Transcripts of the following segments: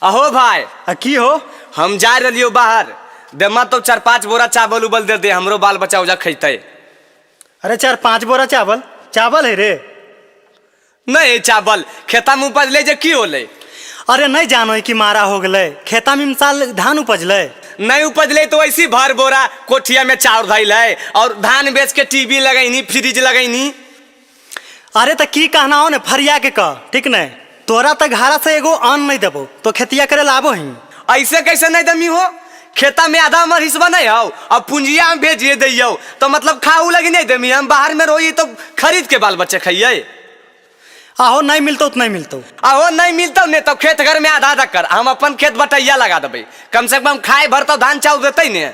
अहो भाई की हो? हम जा रही बाहर देमा तो 4-5 बोरा चावल उबल दे दे हमरो बाल बच्चा उजा खैते। अरे 4-5 बोरा चावल चावल है रे? नहीं चावल खेता में उपजले जे की होले? अरे नहीं जानो कि मारा हो गले खेता में साल धान उपजले नहीं उपजले तो ऐसी भर बोरा कोठिया में चाउर धैले और धान बेच के टीवी लगैनी फ्रिज लगैनी। अरे तो की कहना हो ने फरिया के कह ठीक नहीं तोरा तो घारा से एगो अन्न नहीं देबो तो खेतिया करे लाबो ही। ऐसे कैसे नहीं दमी हो? खेता में आधा हमार हिस्सा नहीं हो अब पूंजिया में भेजिए दियो तो मतलब खाऊ लगी नहीं दमी हम बाहर में रोई तो खरीद के बाल बच्चे खाइए। आहो नहीं मिलतो तो नहीं मिलतो। आहो नहीं मिलता नहीं तो खेत घर में आधा आधा कर हम अपन खेत बटैया लगा देबे कम से कम खाए भर तो धान चाउर देते ने।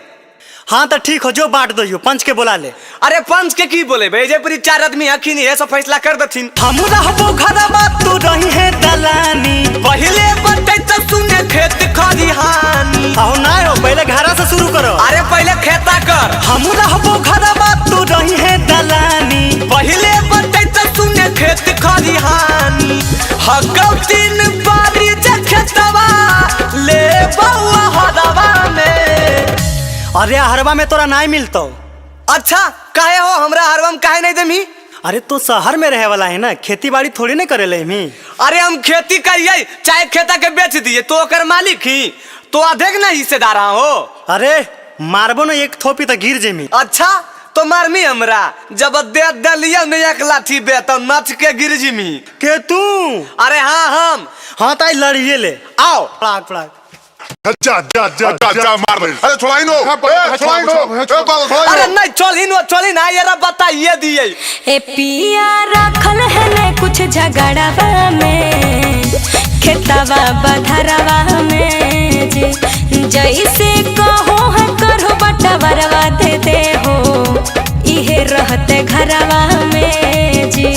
हाँ तो ठीक हो जो बांट दो पंच के बोला ले। अरे पंच के की बोले भेजे पूरी 4 आदमी हखिन ये सब फैसला कर देथिन। हम रहबो घरवा तू रही है दलानी पहले बटे तो सुने खेत खरिहानी। आहो नहीं हो पहले घरा से शुरू करो। अरे पहले खेता कर। हम रहबो घरवा तू रही है दलानी पहले बटे तो सुने खेत खरिहानी। हकौ 3 बारी जे खेतवा ले बउआ हरवा में। अरे हरवा में तोरा नहीं मिलतो। अच्छा काहे हो हमरा हरवा में काहे नहीं देमी? अरे तो शहर में रहे वाला है ना खेती बाड़ी थोड़ी नहीं करे ले मी। अरे हम खेती करिए चाहे खेता के बेच दिए तो ओकर मालिक ही तो अधिक ना हिस्सेदार हो। अरे मारबो ना एक थोपी तो गिर जेमी। अच्छा तो मारमी हमरा जब दे दलिया ने एक लाठी बे तो नच के गिर जिमी के तू? अरे हाँ हम हाँ ताई लड़िए ले आओ पड़ाक पड़ाक। मार दे। अरे छोड़ाई नो अरे नहीं चली ना ये बताइए दिए। ए पिया रखल है ने कुछ झगड़वा में खेतवा बधरवा में जे जैसे कहो है करो बटवरवा दे दे हो इहे रहते घरवा में जी।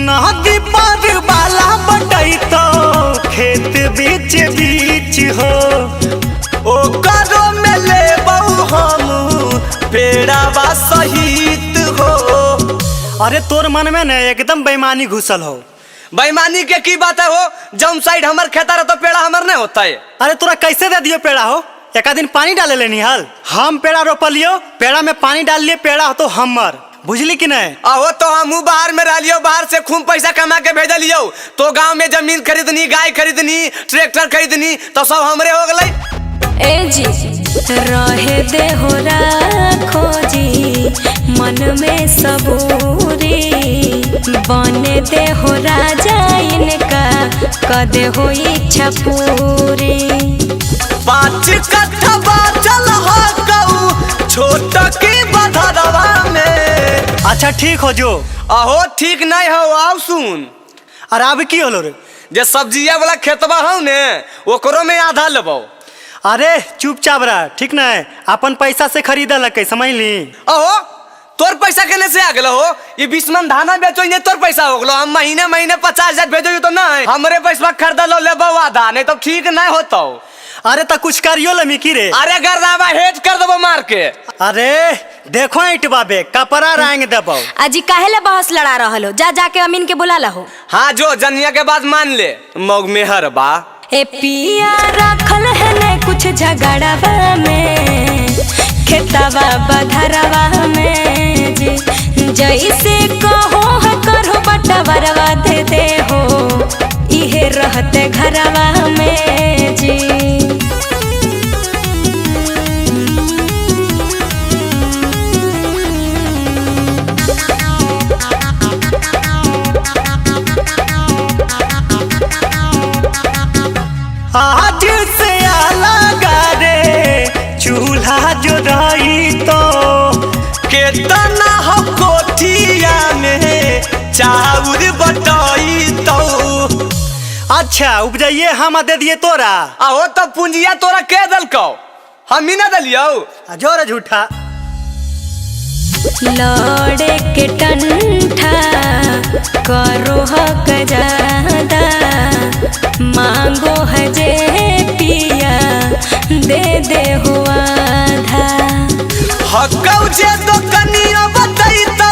नदी पर बाला बटाई तो खेत बीच बीच हो ओ करो में ले बहु हम पेड़ावा सहित हो। अरे तोर मन में न एकदम बेईमानी घुसल हो। बेईमानी के की बात है हो जम साइड हमर खेता रह तो पेड़ा हमर नहीं होता है। अरे तोरा कैसे दे दियो पेड़ा हो? एक दिन पानी डाले लेनी हाल हम पेड़ा रोपलियो पेड़ा में पानी डाल लिए पेड़ा हो तो हमर बुझली कि नहीं? आहो तो हम बाहर में रह लियो बाहर से खूब पैसा कमा के भेज लियो तो गांव में जमीन खरीदनी गाय खरीदनी ट्रैक्टर खरीदनी तो सब हमरे हो गए। ए जी रहे दे हो राखो जी मन में सबूरी बने दे हो राजा इनका कदे हो इच्छा पूरी। 5 कट्ठा बाचल हो गऊ छोट की बधरवा में। अच्छा ठीक हो जो। आहो ठीक नहीं हो आओ सुन। अरे अब की होलो रे? जे सब्जिया वाला खेतवा हो ने ओकरो में आधा लेबो। अरे चुपचाप रह ठीक नहीं अपन पैसा से खरीदल के समझ ली। अहो तोर पैसा केने से आ गेलो हो? ये 20 मन धाना बेचो ने तोर पैसा हो गेलो हम महीने महीने 50,000 भेजो तो नहीं हमरे पैसा खरीद लो लेबो आधा नहीं तो ठीक नहीं होतो। अरे तो कुछ करियो लमी की रे? अरे गर्दावा हेट कर देबो मार के। अरे देखो इटवा बे कपड़ा रंग देबो। अजी काहे ले बहस लड़ा रहलो जा जाके अमीन के बुला लहो। हाँ जो जनिया के बात मान ले मौग में हर बा। ए पिया रखल है ने कुछ झगड़वा में खेतवा बधरवा में जे जैसे कहो है करो बटवरवा दे दे हो इहे रहते घरवा में जी। आज से अलग रे चूल्हा जो रही तो केतना हो कोठिया में चाउर बटाई तो। अच्छा उपजाइए हम दे दिए तोरा। आहो तो पूंजिया तोरा के दलको हम ही ना दलियो। जोर झूठा लड़े के टंठा करो हक ज्यादा मांगो है जे पिया दे दे हुआ आधा। हकौ जे दुकनिया बतई तो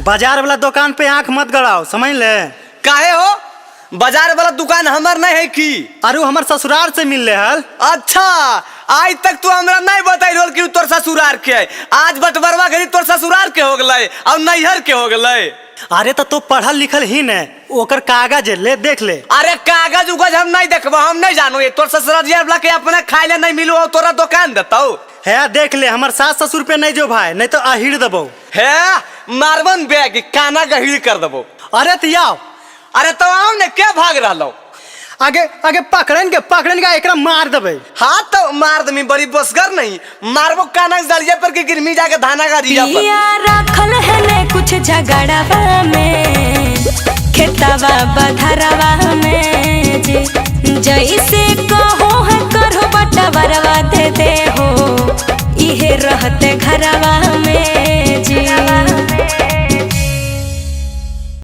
बाजार वाला दुकान पे आंख मत गड़ाओ, समझ ले। काहे हो? बाजार वाला दुकान हमार नहीं है की? अरे हमर ससुराल से मिल ले हल। अच्छा, आज तक तू हमरा नहीं बताइल कि तोर ससुराल के है। आज बटबरवा घड़ी तोर ससुराल के हो गए और नैहर के हो गए। अरे तो पढ़ल लिखल ही न, ओकर कागज ले देख ले। अरे कागज उगज हम नहीं देखबो, हम नहीं जानो। ये तोर ससुरालिया वाला के अपने खाए ले नहीं मिलो और तोरा दुकान देताओ है। देख ले हमर सास ससुर पे नहीं जो भाई, नहीं तो अहिड़ दबो है। मारवन बैग काना गहिर कर दबो। अरे तियाओ, अरे तो हम ने क्या भाग रहा? आगे आगे पकड़न के एकरा मार दबे। हाँ तो मार दमी, बड़ी बसगर नहीं मारबो काना दलिया पर के गिरमी जाके धाना का रिया पर। पिया रखल है ने कुछ झगड़ावा में, खेतवा बधरवा में जे जैसे